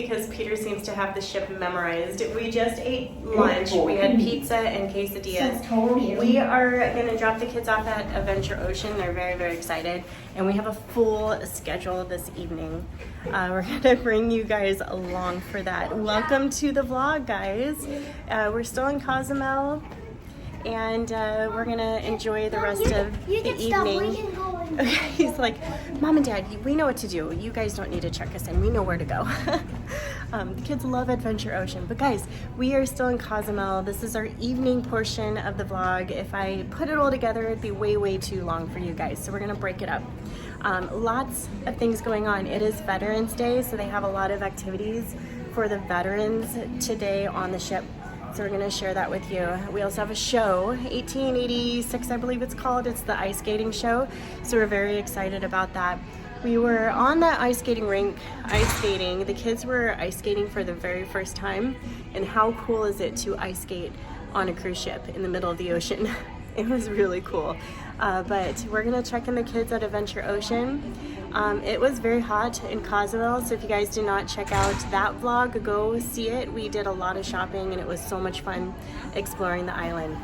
because Peter seems to have the ship memorized. We just ate lunch. We had pizza and quesadillas. We are going to drop the kids off at Adventure Ocean. They're very, very excited. And we have a full schedule this evening. We're going to bring you guys along for that. Welcome to the vlog, guys. We're still in Cozumel. And we're gonna enjoy the rest of the evening. Okay, he's like, Mom and Dad, we know what to do. You guys don't need to check us in. We know where to go. The kids love Adventure Ocean. But guys, we are still in Cozumel. This is our evening portion of the vlog. If I put it all together, it'd be way, way too long for you guys. So we're gonna break it up. Lots of things going on. It is Veterans Day, so they have a lot of activities for the veterans today on the ship. So we're gonna share that with you. We also have a show, 1886 I believe it's called. It's the ice skating show. So we're very excited about that. We were on the ice skating rink, ice skating. The kids were ice skating for the very first time. And how cool is it to ice skate on a cruise ship in the middle of the ocean? It was really cool. But we're gonna check in the kids at Adventure Ocean. It was very hot in Cozumel, so if you guys did not check out that vlog, go see it. We did a lot of shopping and it was so much fun exploring the island.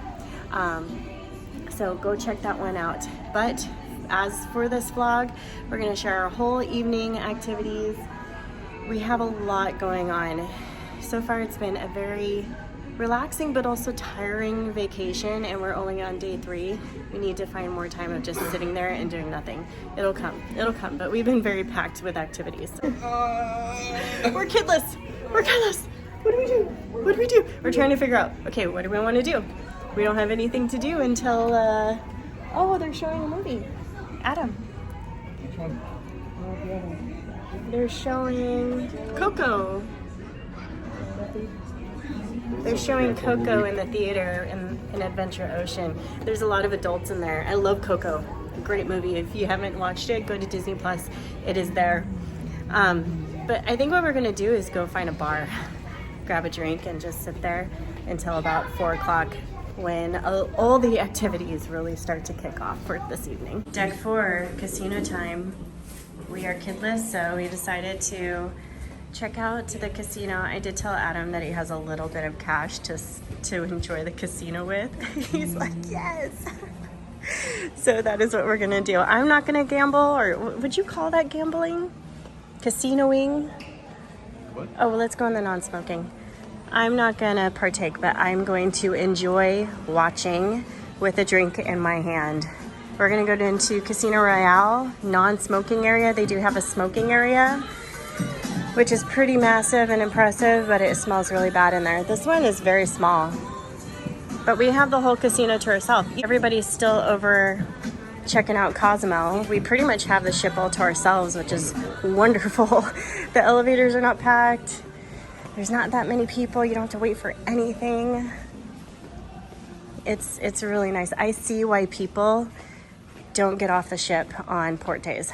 So go check that one out. But as for this vlog, we're gonna share our whole evening activities. We have a lot going on. So far it's been a very relaxing but also tiring vacation, and we're only on day 3. We need to find more time of just sitting there and doing nothing. It'll come, but we've been very packed with activities. We're kidless. What do we do? We're trying to figure out, okay, what do we want to do? We don't have anything to do until, oh, they're showing a movie. Adam. Which one? They're showing Coco. They're showing Coco in the theater in Adventure Ocean. There's a lot of adults in there. I love Coco. Great movie. If you haven't watched it, go to Disney Plus. It is there. But I think what we're gonna do is go find a bar, grab a drink, and just sit there until about 4 o'clock when all the activities really start to kick off for this evening. Deck 4, casino time. We are kidless, so we decided to check out to the casino. I did tell Adam that he has a little bit of cash to enjoy the casino with. He's like, yes. So that is what we're gonna do. I'm not gonna gamble, or would you call that gambling? Casinoing? What? Oh, well, let's go on the non-smoking. I'm not gonna partake, but I'm going to enjoy watching with a drink in my hand. We're gonna go into Casino Royale, non-smoking area. They do have a smoking area, which is pretty massive and impressive, but it smells really bad in there. This one is very small, but we have the whole casino to ourselves. Everybody's still over checking out Cozumel. We pretty much have the ship all to ourselves, which is wonderful. The elevators are not packed. There's not that many people. You don't have to wait for anything. It's really nice. I see why people don't get off the ship on port days.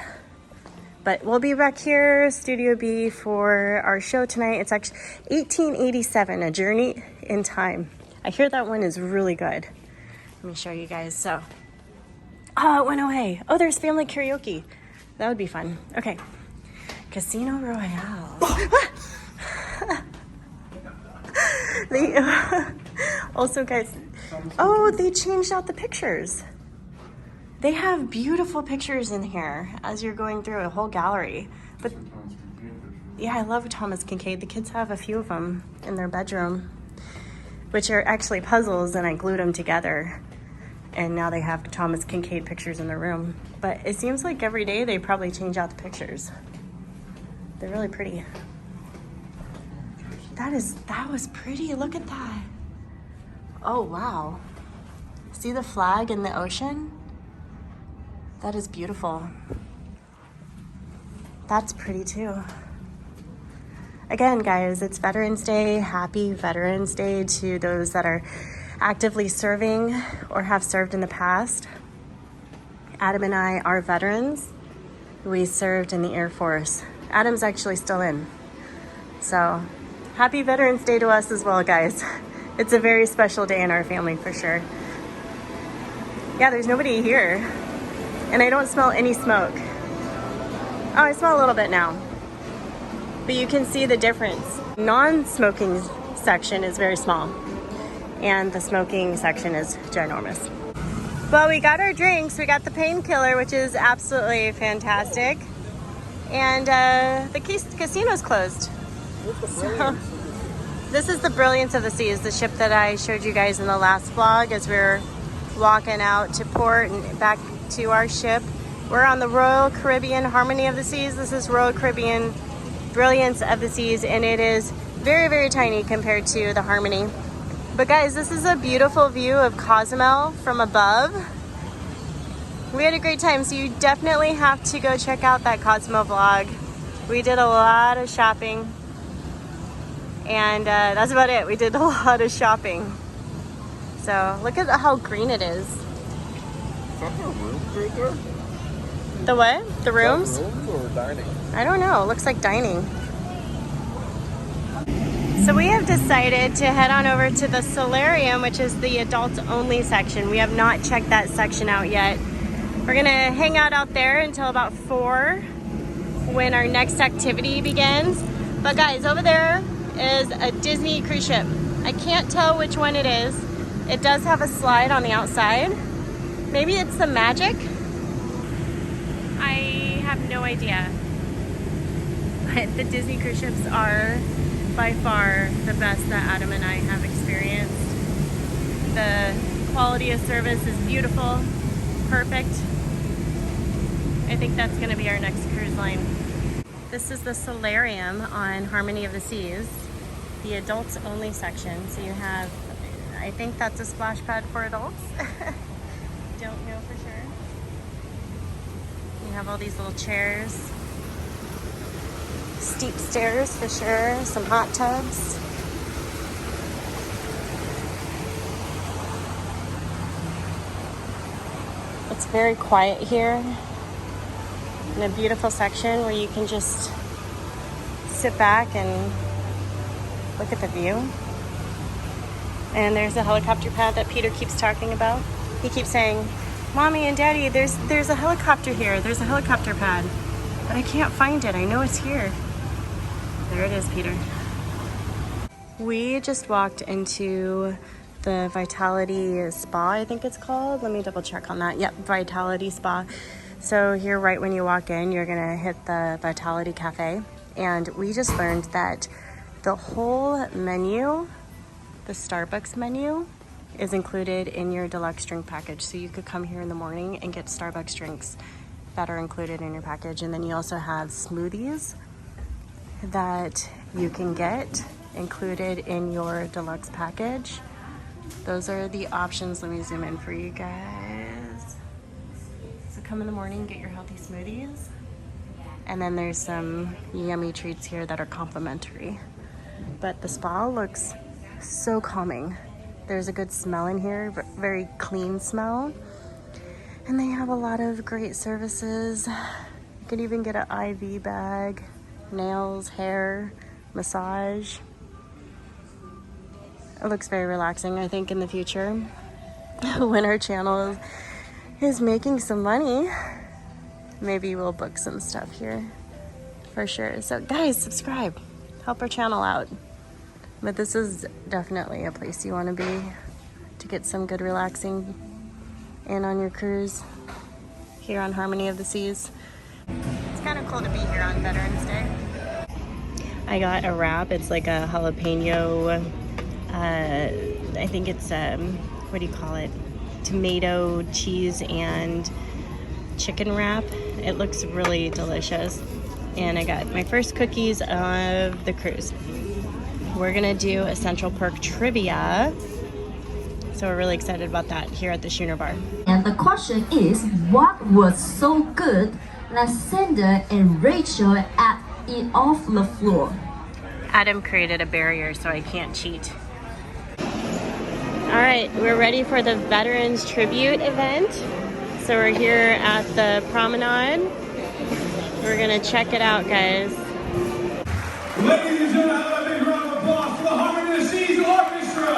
But we'll be back here, Studio B, for our show tonight. It's actually 1887, A Journey in Time. I hear that one is really good. Let me show you guys. So, oh, it went away. Oh, there's family karaoke. That would be fun. Okay, Casino Royale. Also, guys, oh, they changed out the pictures. They have beautiful pictures in here as you're going through a whole gallery. But yeah, I love Thomas Kincaid. The kids have a few of them in their bedroom, which are actually puzzles, and I glued them together. And now they have Thomas Kincaid pictures in their room. But it seems like every day they probably change out the pictures. They're really pretty. That was pretty. Look at that. Oh, wow. See the flag in the ocean? That is beautiful. That's pretty too. Again, guys, it's Veterans Day. Happy Veterans Day to those that are actively serving or have served in the past. Adam and I are veterans. We served in the Air Force. Adam's actually still in. So happy Veterans Day to us as well, guys. It's a very special day in our family for sure. Yeah, there's nobody here. And I don't smell any smoke. Oh, I smell a little bit now. but you can see the difference. Non-smoking section is very small, and the smoking section is ginormous. Well, we got our drinks. We got the painkiller, which is absolutely fantastic. And the casino's closed. So, this is the Brilliance of the Seas, the ship that I showed you guys in the last vlog as we were walking out to port and back to our ship. We're on the Royal Caribbean Harmony of the Seas. This is Royal Caribbean Brilliance of the Seas, and it is very, very tiny compared to the Harmony. But guys, this is a beautiful view of Cozumel from above. We had a great time, so you definitely have to go check out that Cozumel vlog. We did a lot of shopping, and that's about it. We did a lot of shopping. So look at how green it is. Is that the rooms right there? The what? The rooms? Rooms or dining? I don't know. It looks like dining. So we have decided to head on over to the solarium, which is the adults only section. We have not checked that section out yet. We're gonna hang out there until about 4 when our next activity begins. But guys, over there is a Disney cruise ship. I can't tell which one it is. It does have a slide on the outside. Maybe it's the Magic. I have no idea. But the Disney cruise ships are by far the best that Adam and I have experienced. The quality of service is beautiful, perfect. I think that's gonna be our next cruise line. This is the solarium on Harmony of the Seas, the adults only section. So you have, I think that's a splash pad for adults. Don't know for sure. You have all these little chairs. Steep stairs for sure, some hot tubs. It's very quiet here. In a beautiful section where you can just sit back and look at the view. And there's a helicopter pad that Peter keeps talking about. He keeps saying, Mommy and Daddy, there's a helicopter here. There's a helicopter pad. But I can't find it. I know it's here. There it is, Peter. We just walked into the Vitality Spa, I think it's called. Let me double check on that. Yep, Vitality Spa. So here, right when you walk in, you're gonna hit the Vitality Cafe. And we just learned that the whole menu, the Starbucks menu, is included in your deluxe drink package. So you could come here in the morning and get Starbucks drinks that are included in your package. And then you also have smoothies that you can get included in your deluxe package. Those are the options. Let me zoom in for you guys. So come in the morning, get your healthy smoothies. And then there's some yummy treats here that are complimentary. But the spa looks so calming. There's a good smell in here, very clean smell. And they have a lot of great services. You can even get an IV bag, nails, hair, massage. It looks very relaxing. I think in the future, when our channel is making some money, maybe we'll book some stuff here for sure. So guys, subscribe, help our channel out. But this is definitely a place you want to be to get some good relaxing in on your cruise here on Harmony of the Seas. It's kind of cool to be here on Veterans Day. I got a wrap. It's like a jalapeno, I think it's, what do you call it? Tomato, cheese, and chicken wrap. It looks really delicious. And I got my first cookies of the cruise. We're gonna do a Central Perk trivia. So we're really excited about that here at the Schooner Bar. And the question is, what was so good that Sandra and Rachel ate it off the floor? Adam created a barrier so I can't cheat. All right, we're ready for the Veterans Tribute event. So we're here at the promenade. We're gonna check it out, guys. Ladies and gentlemen, have a big round of applause for the Harmony of the Seas Orchestra!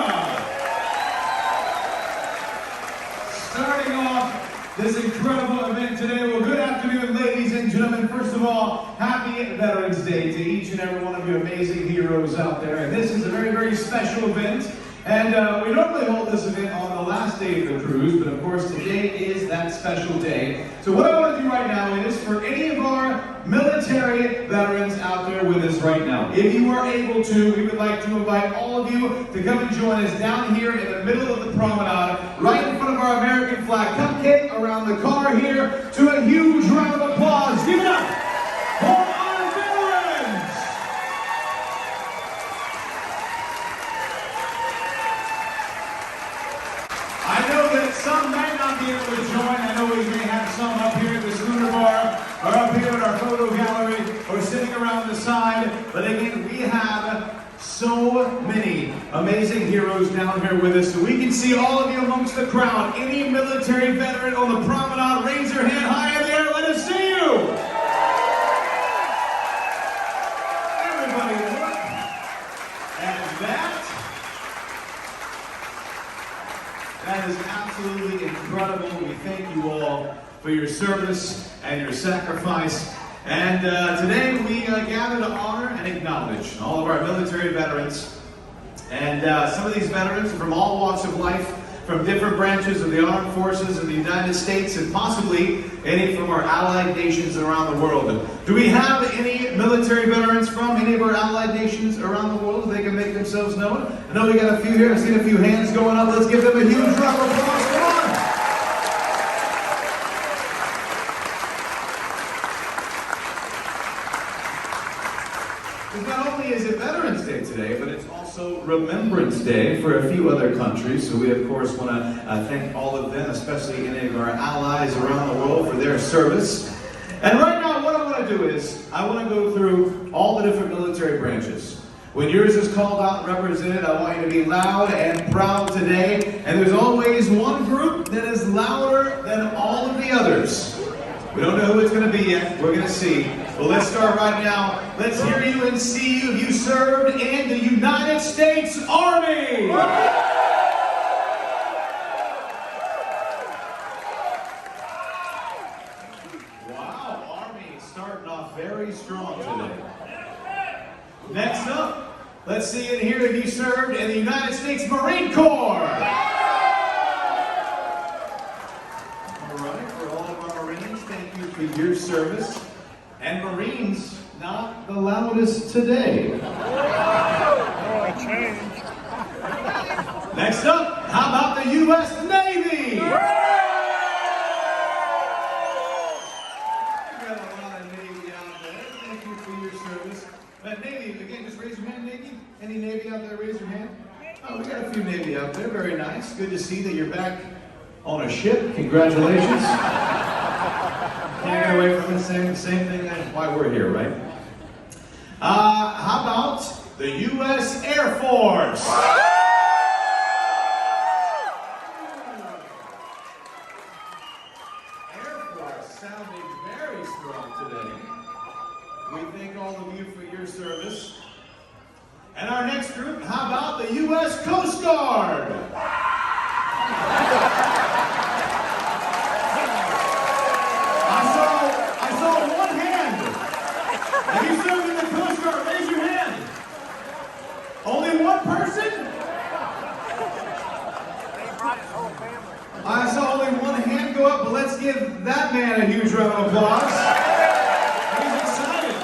Starting off this incredible event today, well, good afternoon, ladies and gentlemen. First of all, happy Happy Veterans Day to each and every one of you amazing heroes out there. And this is a very, very special event. And we normally hold this event on the last day of the cruise, but of course today is that special day. So what I want to do right now is for any of our military veterans out there with us right now, if you are able to, we would like to invite all of you to come and join us down here in the middle of the promenade, right in front of our American flag cupcake around the car here, to a huge round of applause. Give it up for our veterans! I know that some might not be able to join. I know we may have some up here at the Schooner Bar, or up here at our photo gallery, or sitting around the side. But again, we have so many amazing heroes down here with us. So we can see all of you amongst the crowd. Any military veteran on the promenade, raise your hand high in the air. Let us see you. Everybody look. And that is absolutely incredible. We thank you all for your service and your sacrifice. And today we gather to honor and acknowledge all of our military veterans. And some of these veterans are from all walks of life, from different branches of the armed forces of the United States, and possibly any from our allied nations around the world. Do we have any military veterans from any of our allied nations around the world? They can make themselves known. I know we got a few here. I've seen a few hands going up. Let's give them a huge round of applause. Come on! Not only is it Veterans Day today, but it's also Remembrance Day for a few other countries. So we, of course, want to thank all of them, especially any of our allies around the world, for their service. And right now, what I want to do is, I want to go through all the different military branches. When yours is called out and represented, I want you to be loud and proud today. And there's always one group that is louder than all of the others. We don't know who it's going to be yet. We're going to see. Well, let's start right now. Let's hear you and see you. You served in the United States Army. Wow, Army starting off very strong today. Next up, let's see and hear if you served in the United States Marine Corps. Your service, and Marines not the loudest today. Next up, how about the U.S. Navy? We got a lot of Navy out there. Thank you for your service. Navy, again, just raise your hand, Navy. Any Navy out there, raise your hand. Oh, we got a few Navy out there. Very nice. Good to see that you're back on a ship. Congratulations. Can't get away from the same thing as why we're here, right? How about the U.S. Air Force? Air Force sounding very strong today. We thank all of you for your service. And our next group, how about the U.S. Coast Guard? If you served in the Coast Guard, raise your hand. Only one person? I saw only one hand go up, but let's give that man a huge round of applause. He's excited.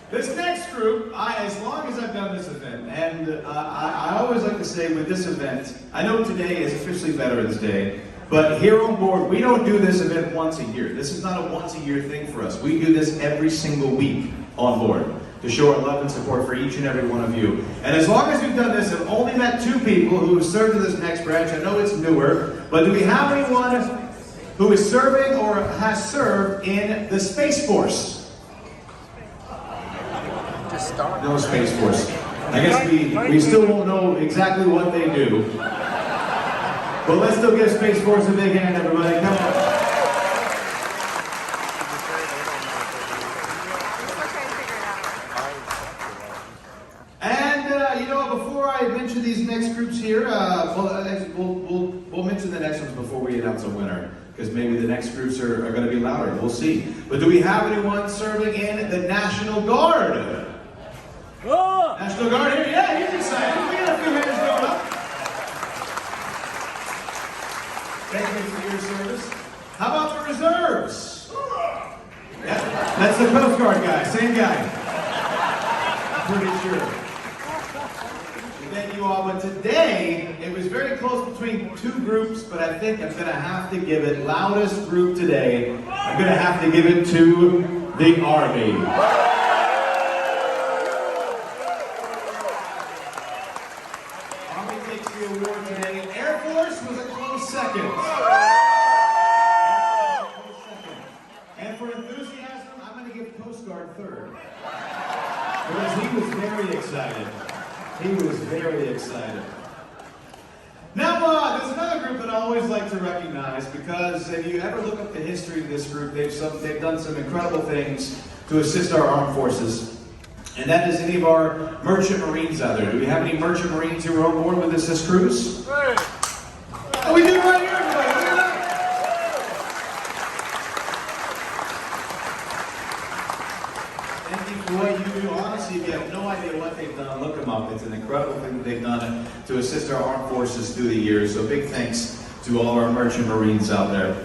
This next group, as long as I've done this event, and I always like to say with this event, I know today is officially Veterans Day, but here on board, we don't do this event once a year. This is not a once-a-year thing for us. We do this every single week on board to show our love and support for each and every one of you. And as long as we've done this, I've only met 2 people who have served in this next branch. I know it's newer, but do we have anyone who is serving or has served in the Space Force? No Space Force. I guess we still won't know exactly what they do. But let's still give Space Force a big hand, everybody. Come on. And, before I mention these next groups here, we'll mention them the next ones before we announce a winner, because maybe the next groups are going to be louder. We'll see. But do we have anyone serving in the National Guard? Oh. National Guard here? Yeah, he's excited. We got a few hands going up. Thank you for your service. How about the reserves? Yeah, that's the Coast Guard guy, same guy. Pretty sure. Thank you all, but today, it was very close between two groups, but I think I'm gonna have to give it, loudest group today, I'm gonna have to give it to the Army. Army takes the award today. Air Force was a close second. And for enthusiasm, I'm gonna give Coast Guard third. Because he was very excited. He was very excited. Now, there's another group that I always like to recognize because if you ever look up the history of this group, they've done some incredible things to assist our armed forces. And that is any of our merchant marines out there. Do we have any merchant marines who are on board with this cruise? Right. Oh, we do right here, everybody. Look at that. Thank you for what you do. Honestly, if you have no idea what they've done, look them up. It's an incredible thing that they've done to assist our armed forces through the years. So big thanks to all our merchant marines out there.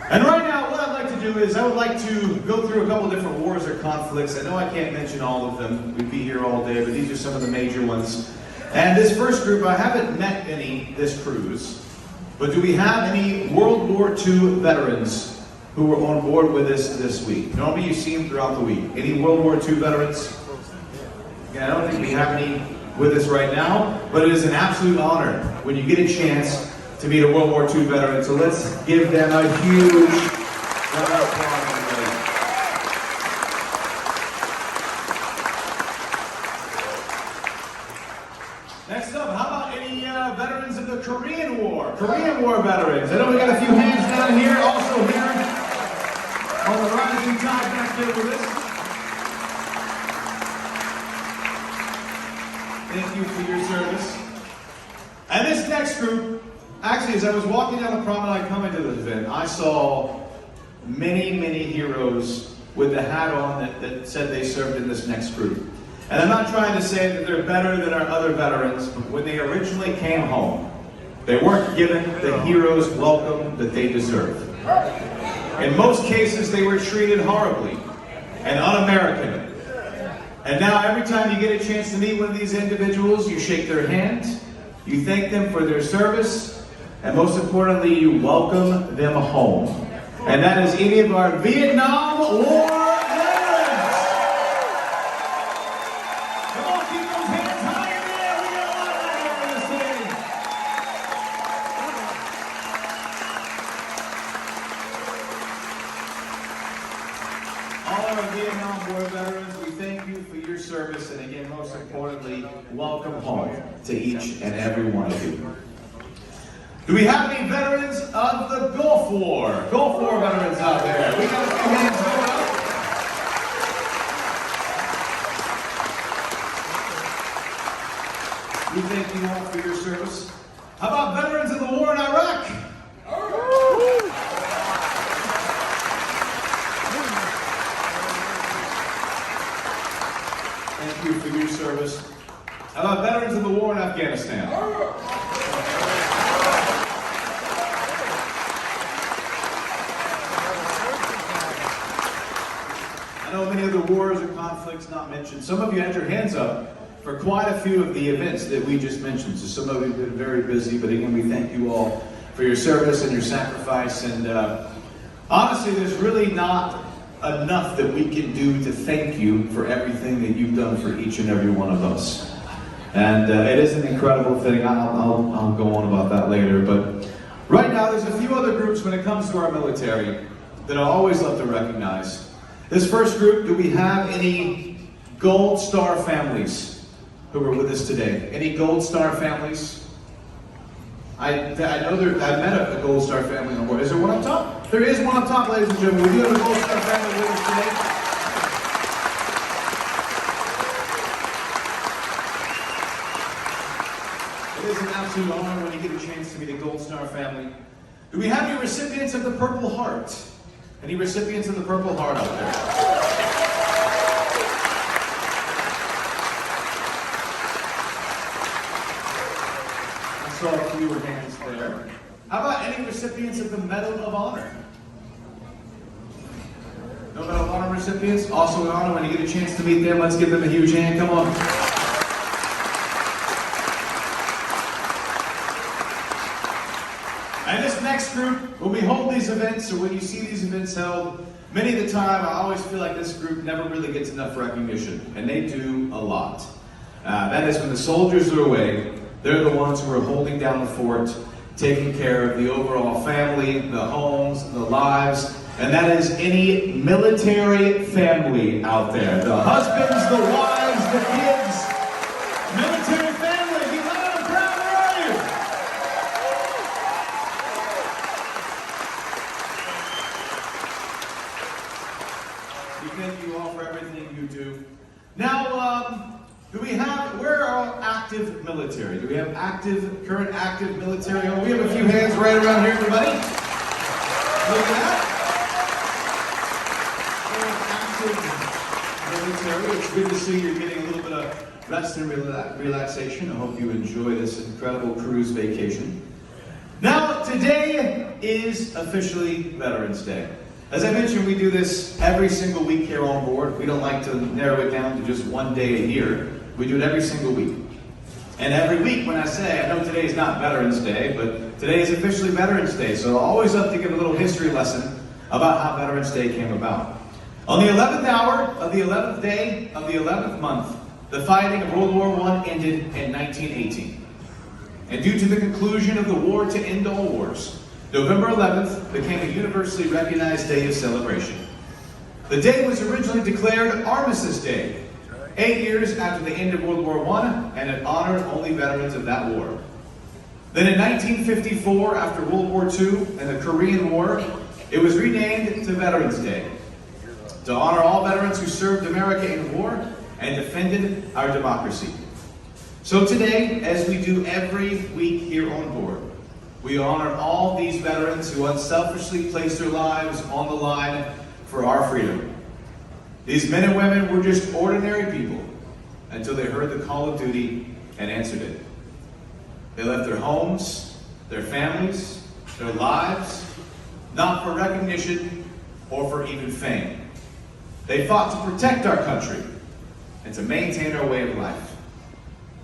And right now, what I'd like to do is I would like to go through a couple different wars or conflicts. I know I can't mention all of them. We'd be here all day, but these are some of the major ones. And this first group, I haven't met any this cruise, but do we have any World War II veterans who were on board with us this week? Normally you see them throughout the week. Any World War II veterans? Yeah, I don't think we have any with us right now, but it is an absolute honor when you get a chance to meet a World War II veteran. So let's give them a huge round of applause. Next up, how about any veterans of the Korean War? Korean War veterans. I know we got a few hands down here, also here on the rising tide back there with us. Thank you for your service. And this next group, actually, as I was walking down the promenade coming to this event, I saw many, many heroes with the hat on that said they served in this next group. And I'm not trying to say that they're better than our other veterans, but when they originally came home, they weren't given the hero's welcome that they deserved. In most cases, they were treated horribly and un-American. And now every time you get a chance to meet one of these individuals, you shake their hand, you thank them for their service, and most importantly, you welcome them home. And that is any of our Vietnam War veterans. Come on, keep those hands high in there. We got a lot of that here in this city. All our Vietnam War veterans, we thank you for your service, and again, most importantly, welcome home to each and every one of you. Do we have any veterans of the Gulf War? Gulf War veterans out there. We got a few hands going up. We thank you all for your service. How about veterans of the war in Iraq? Thank you for your service. How about veterans of the war in Afghanistan? I know many of the wars or conflicts not mentioned. Some of you had your hands up for quite a few of the events that we just mentioned. So some of you have been very busy, but again, we thank you all for your service and your sacrifice. And honestly, there's really not enough that we can do to thank you for everything that you've done for each and every one of us. And it is an incredible thing. I'll go on about that later. But right now, there's a few other groups when it comes to our military that I always love to recognize. This first group, do we have any Gold Star families who are with us today? Any Gold Star families? I know I met a Gold Star family on board. Is there one up top? There is one up top, ladies and gentlemen. We do have a Gold Star family with us today. It is an absolute to honor when you get a chance to meet a Gold Star family. Do we have any recipients of the Purple Heart? Any recipients of the Purple Heart out there? I saw a few hands there. How about any recipients of the Medal of Honor? No Medal of Honor recipients? Also an honor when you get a chance to meet them. Let's give them a huge hand. Come on. And this next group, when we hold these events, or when you see these events held, many of the time I always feel like this group never really gets enough recognition, and they do a lot. That is when the soldiers are away, they're the ones who are holding down the fort, taking care of the overall family, the homes, the lives, and that is any military family out there. The husbands, the wives, the kids, military family, be loud and proud, where are you? We thank you all for everything you do. Now, where are our active military? Do we have current active military? Oh, we have a few hands right around here, everybody. Look at that. Active military. It's good to see you're getting a little bit of rest and relaxation. I hope you enjoy this incredible cruise vacation. Now, today is officially Veterans Day. As I mentioned, we do this every single week here on board. We don't like to narrow it down to just one day a year. We do it every single week. And every week when I say, I know today is not Veterans Day, but today is officially Veterans Day, so I always love to give a little history lesson about how Veterans Day came about. On the 11th hour of the 11th day of the 11th month, the fighting of World War I ended in 1918. And due to the conclusion of the war to end all wars, November 11th became a universally recognized day of celebration. The day was originally declared Armistice Day, 8 years after the end of World War I, and it honored only veterans of that war. Then in 1954, after World War II and the Korean War, it was renamed to Veterans Day, to honor all veterans who served America in war and defended our democracy. So today, as we do every week here on board, we honor all these veterans who unselfishly placed their lives on the line for our freedom. These men and women were just ordinary people until they heard the call of duty and answered it. They left their homes, their families, their lives, not for recognition or for even fame. They fought to protect our country and to maintain our way of life.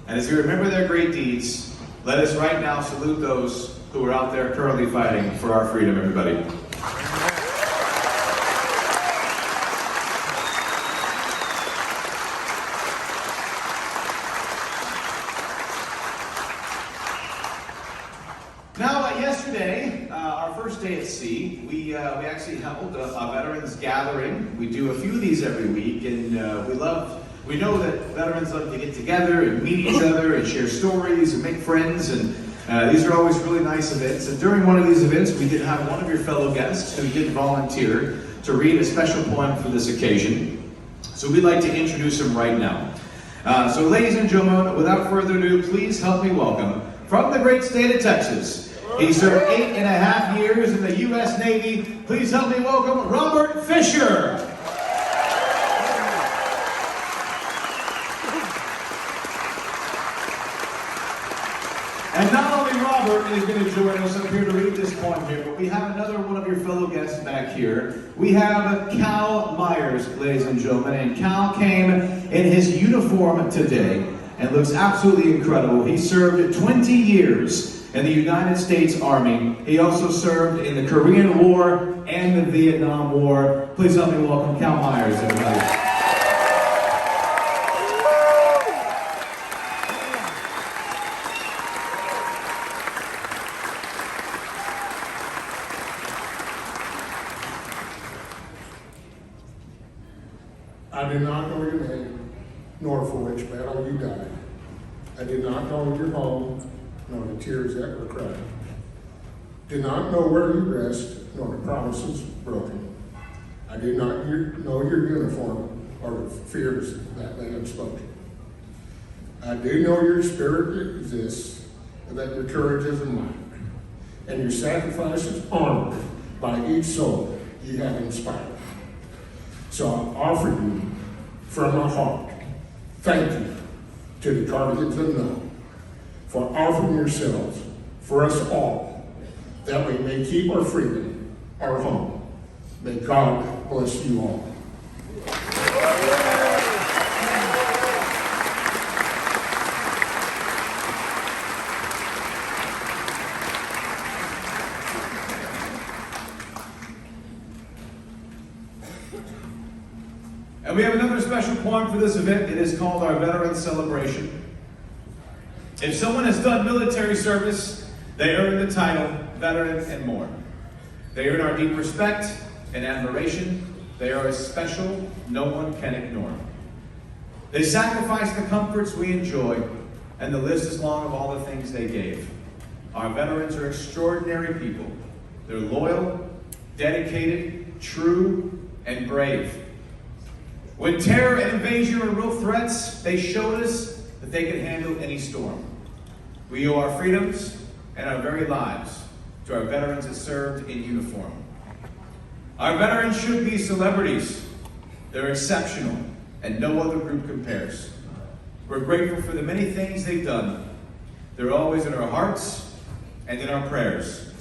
And as we remember their great deeds, let us right now salute those who are out there currently fighting for our freedom, everybody. Now, yesterday, our first day at sea, we actually held a veterans gathering. We do a few of these every week, and we know that veterans love to get together and meet each other and share stories and make friends, and these are always really nice events. And during one of these events, we did have one of your fellow guests who did volunteer to read a special poem for this occasion. So we'd like to introduce him right now. So ladies and gentlemen, without further ado, please help me welcome, from the great state of Texas, he served 8.5 years in the U.S. Navy. Please help me welcome Robert Fisher. And not only Robert is going to join us up here to read this poem here, but we have another one of your fellow guests back here. We have Cal Myers, ladies and gentlemen, and Cal came in his uniform today and looks absolutely incredible. He served 20 years in the United States Army. He also served in the Korean War and the Vietnam War. Please help me welcome Cal Myers, everybody. I did not know your name, nor for which battle you died. I did not know your home, nor the tears that were cried. Did not know where you rest, nor the promises broken. I did not know your uniform, or the fears that they had spoken. I do know your spirit exists, that your courage is admired, and your sacrifice is honored by each soul you have inspired. So I offer you from my heart, thank you to the Cardigans unknown for offering yourselves for us all, that we may keep our freedom, our home. May God bless you all. And we have another special poem for this event. It is called our Veterans Celebration. If someone has done military service, they earn the title veteran and more. They earn our deep respect and admiration. They are as special, no one can ignore. They sacrifice the comforts we enjoy, and the list is long of all the things they gave. Our veterans are extraordinary people. They're loyal, dedicated, true, and brave. When terror and invasion were real threats, they showed us that they could handle any storm. We owe our freedoms and our very lives to our veterans that served in uniform. Our veterans should be celebrities. They're exceptional, and no other group compares. We're grateful for the many things they've done. They're always in our hearts and in our prayers.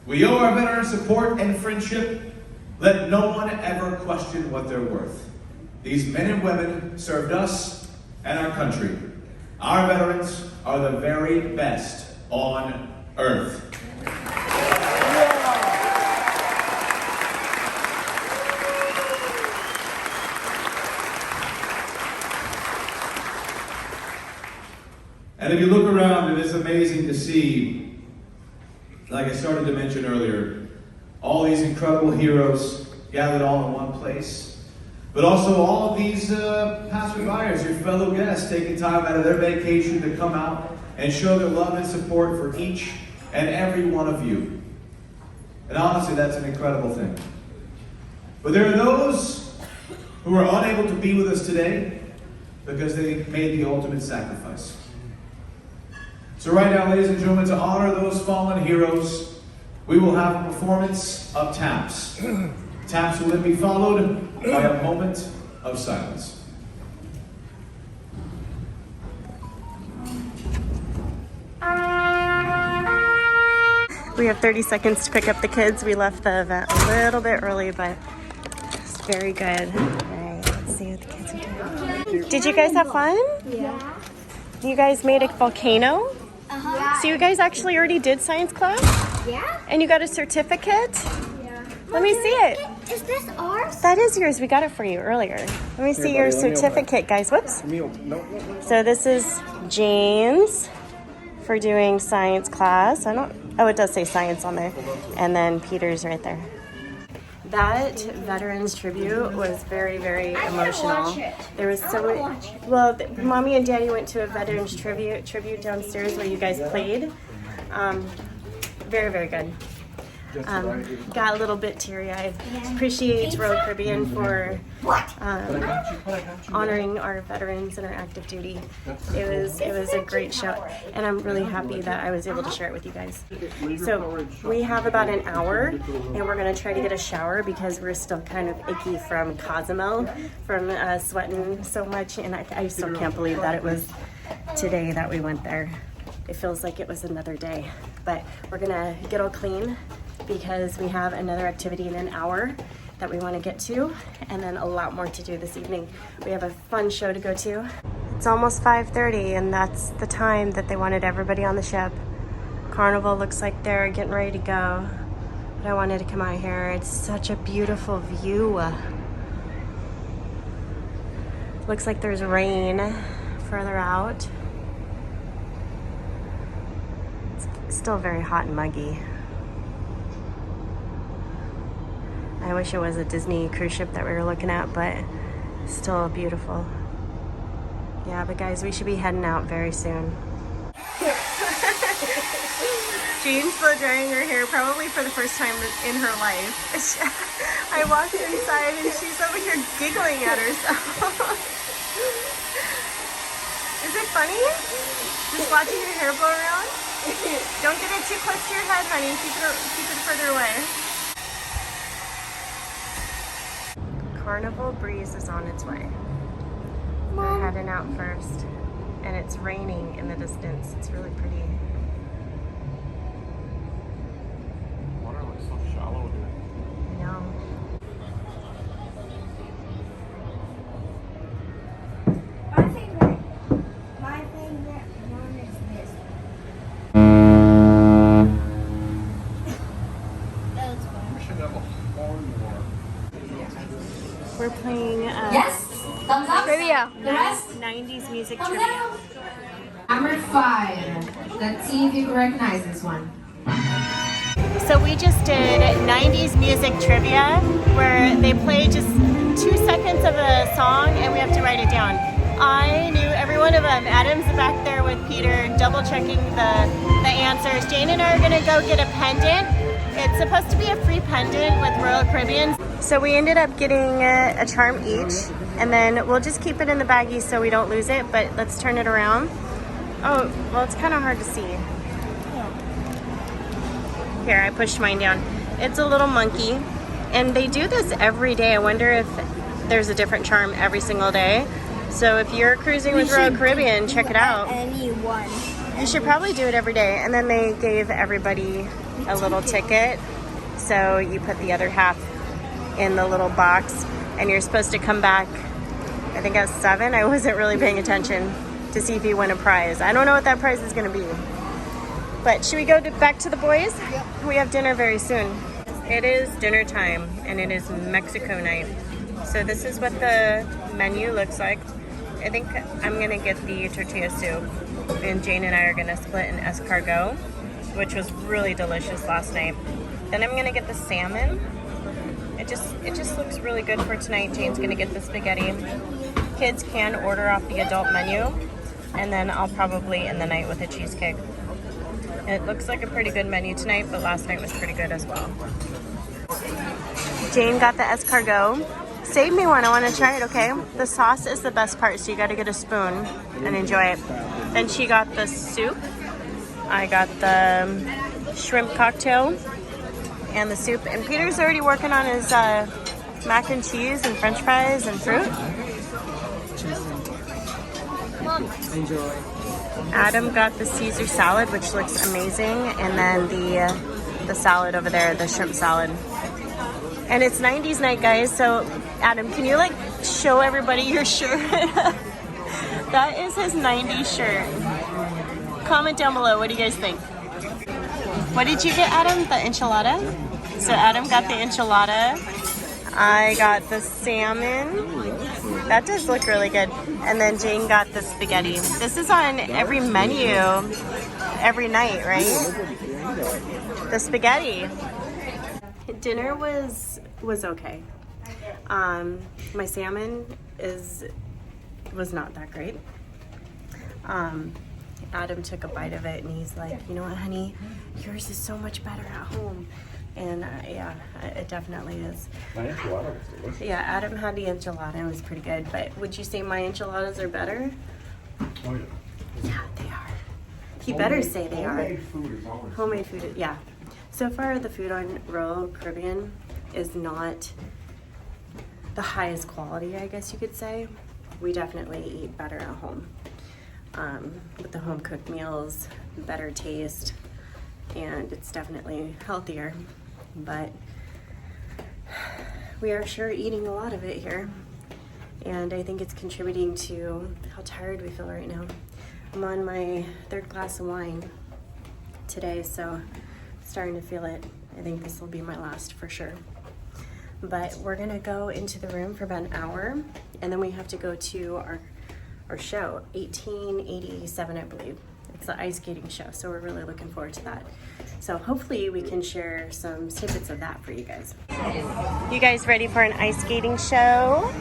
We owe our veterans support and friendship. Let no one ever question what they're worth. These men and women served us and our country. Our veterans are the very best on earth. And if you look around, it is amazing to see, like I started to mention earlier, all these incredible heroes gathered all in one place. But also all of these passerbyers, your fellow guests, taking time out of their vacation to come out and show their love and support for each and every one of you. And honestly, that's an incredible thing. But there are those who are unable to be with us today because they made the ultimate sacrifice. So right now, ladies and gentlemen, to honor those fallen heroes, we will have a performance of taps. Taps will then be followed by a moment of silence. We have 30 seconds to pick up the kids. We left the event a little bit early, but it's very good. All right, let's see what the kids are doing. Did you guys have fun? Yeah. You guys made a volcano? Uh-huh. So you guys actually already did science class? Yeah. And you got a certificate? Yeah. Let me see it. Is this ours? That is yours. We got it for you earlier. Let me see your certificate, guys. Whoops. So this is Jane's for doing science class. Oh, it does say science on there. And then Peter's right there. That veterans tribute was very, very emotional. There was so much. Well, Mommy and Daddy went to a veterans tribute downstairs where you guys played. Very, very good. Got a little bit teary-eyed. Appreciate Royal Caribbean for honoring our veterans and our active duty. It was a great show, and I'm really happy that I was able to share it with you guys. So we have about an hour, and we're gonna try to get a shower because we're still kind of icky from Cozumel, from sweating so much, and I still can't believe that it was today that we went there. It feels like it was another day, but we're gonna get all clean because we have another activity in an hour that we want to get to, and then a lot more to do this evening. We have a fun show to go to. It's almost 5:30, and that's the time that they wanted everybody on the ship. Carnival looks like they're getting ready to go, but I wanted to come out here. It's such a beautiful view. Looks like there's rain further out. It's still very hot and muggy. I wish it was a Disney cruise ship that we were looking at, but still beautiful. Yeah, but guys, we should be heading out very soon. Jane's blow drying her hair probably for the first time in her life. I walked inside and she's over here giggling at herself. Is it funny? Just watching your hair blow around? Don't get it too close to your head, honey. Keep it further away. Carnival breeze is on its way. We're heading out first, and it's raining in the distance. It's really pretty. Water looks so shallow here. I know. My favorite one is this. That's fun. We should have a horn war. We're playing Yes? Thumbs up? Trivia. The rest? 90s music Thumbs trivia. down? Number 5. Let's see if you can recognize this one. So we just did 90s music trivia where they play just 2 seconds of a song and we have to write it down. I knew every one of them. Adam's back there with Peter double checking the answers. Jane and I are gonna go get a pendant. It's supposed to be a free pendant with Royal Caribbean. So we ended up getting a charm each and then we'll just keep it in the baggie so we don't lose it, but let's turn it around. Oh, well it's kind of hard to see. Here, I pushed mine down. It's a little monkey, and they do this every day. I wonder if there's a different charm every single day. So if you're cruising with Royal Caribbean, check it out. Anyone. You should probably do it every day. And then they gave everybody a little ticket. So you put the other half in the little box, and you're supposed to come back, I think at 7. I wasn't really paying attention to see if you win a prize. I don't know what that prize is gonna be. But should we go back to the boys? Yep. We have dinner very soon. It is dinner time and it is Mexico night. So this is what the menu looks like. I think I'm gonna get the tortilla soup and Jane and I are gonna split an escargot, which was really delicious last night. Then I'm gonna get the salmon. It just looks really good for tonight. Jane's gonna get the spaghetti. Kids can order off the adult menu and then I'll probably end the night with a cheesecake. It looks like a pretty good menu tonight, but last night was pretty good as well. Jane got the escargot. Save me one, I want to try it, okay? The sauce is the best part, so you got to get a spoon and enjoy it. Then she got the soup. I got the shrimp cocktail and the soup. And Peter's already working on his mac and cheese and french fries and fruit. Enjoy. Adam got the Caesar salad, which looks amazing, and then the salad over there, the shrimp salad. And it's 90s night, guys, so Adam, can you like show everybody your shirt? That is his 90s shirt. Comment down below, what do you guys think? What did you get, Adam? The enchilada? So Adam got the enchilada. I got the salmon. That does look really good. And then Jane got the spaghetti. This is on every menu every night, right? The spaghetti. Dinner was okay. My salmon was not that great. Adam took a bite of it and he's like, you know what, honey, yours is so much better at home. And yeah, it definitely is. My enchilada was delicious. Yeah, Adam had the enchilada and it was pretty good. But would you say my enchiladas are better? Oh yeah. Yeah, they are. He better say they are. Homemade food is always Homemade food, yeah. So far, the food on Royal Caribbean is not the highest quality, I guess you could say. We definitely eat better at home. With the home cooked meals, better taste, and it's definitely healthier. But we are sure eating a lot of it here. And I think it's contributing to how tired we feel right now. I'm on my 3rd glass of wine today, so starting to feel it. I think this will be my last for sure. But we're gonna go into the room for about an hour, and then we have to go to our show, 1887, I believe. It's the ice skating show, so we're really looking forward to that. So hopefully we can share some snippets of that for you guys. You guys ready for an ice skating show?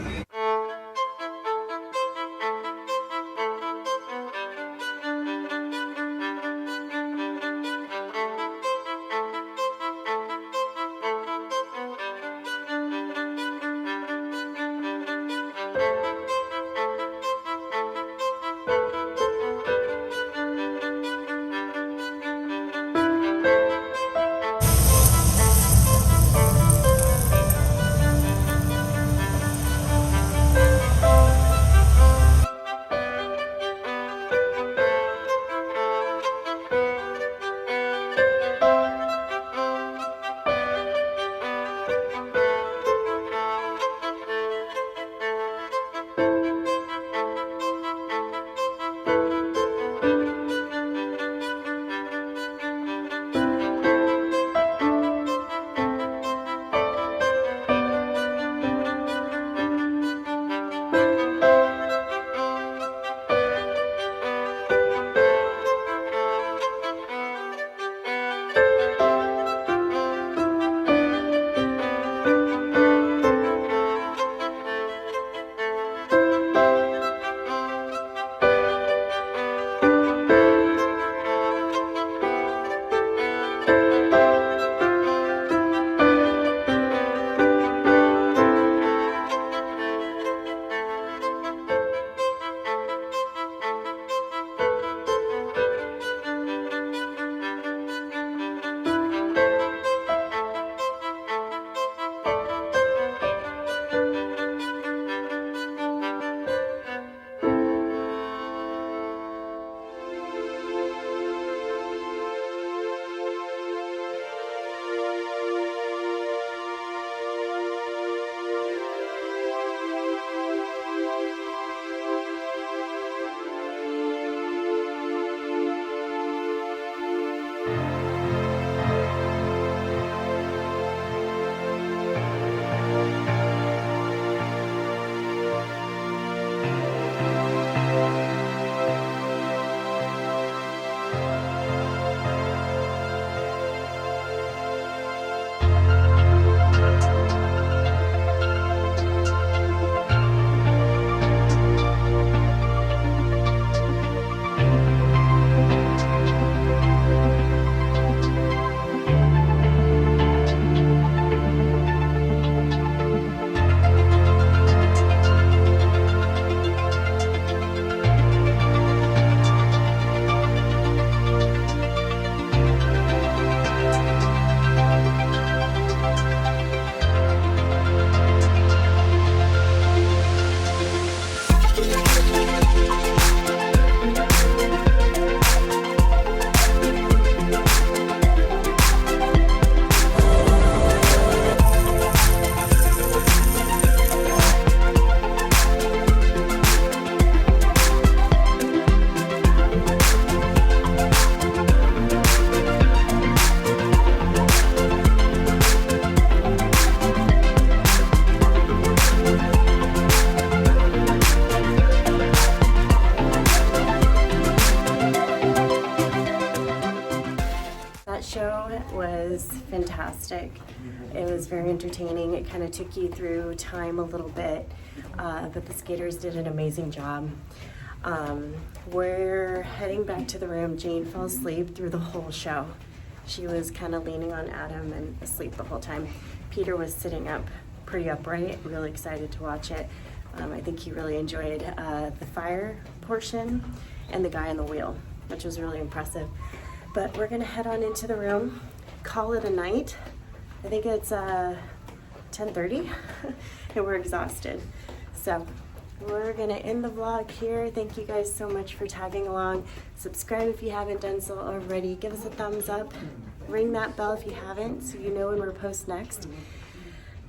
was fantastic. It was very entertaining. It kind of took you through time a little bit, but the skaters did an amazing job. We're heading back to the room. Jane fell asleep through the whole show. She was kind of leaning on Adam and asleep the whole time. Peter was sitting up pretty upright, really excited to watch it. I think he really enjoyed the fire portion and the guy on the wheel, which was really impressive. But we're gonna head on into the room, call it a night. I think it's 10:30 and we're exhausted. So we're gonna end the vlog here. Thank you guys so much for tagging along. Subscribe if you haven't done so already. Give us a thumbs up. Ring that bell if you haven't so you know when we're post next.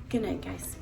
Good night, guys.